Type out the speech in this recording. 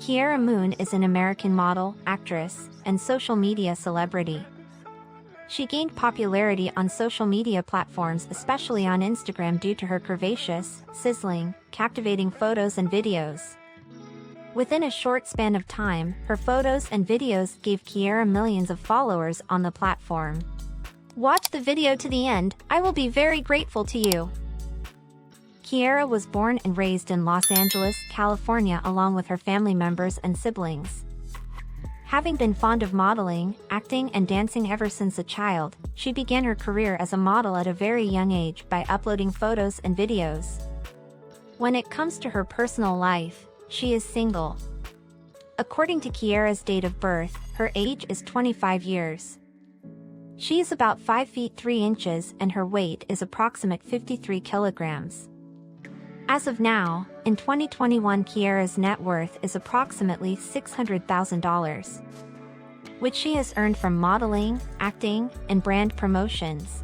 Kiara Moon is an American model, actress, and social media celebrity. She gained popularity on social media platforms, especially on Instagram, due to her curvaceous, sizzling, captivating photos and videos. Within a short span of time, her photos and videos gave Kiara millions of followers on the platform. Watch the video to the end, I will be very grateful to you. Kiara was born and raised in Los Angeles, California, along with her family members and siblings. Having been fond of modeling, acting, and dancing ever since a child, she began her career as a model at a very young age by uploading photos and videos. When it comes to her personal life, she is single. According to Kiara's date of birth, her age is 25 years. She is about 5 feet 3 inches and her weight is approximate 53 kilograms. As of now, in 2021, Kiara's net worth is approximately $600,000, which she has earned from modeling, acting, and brand promotions.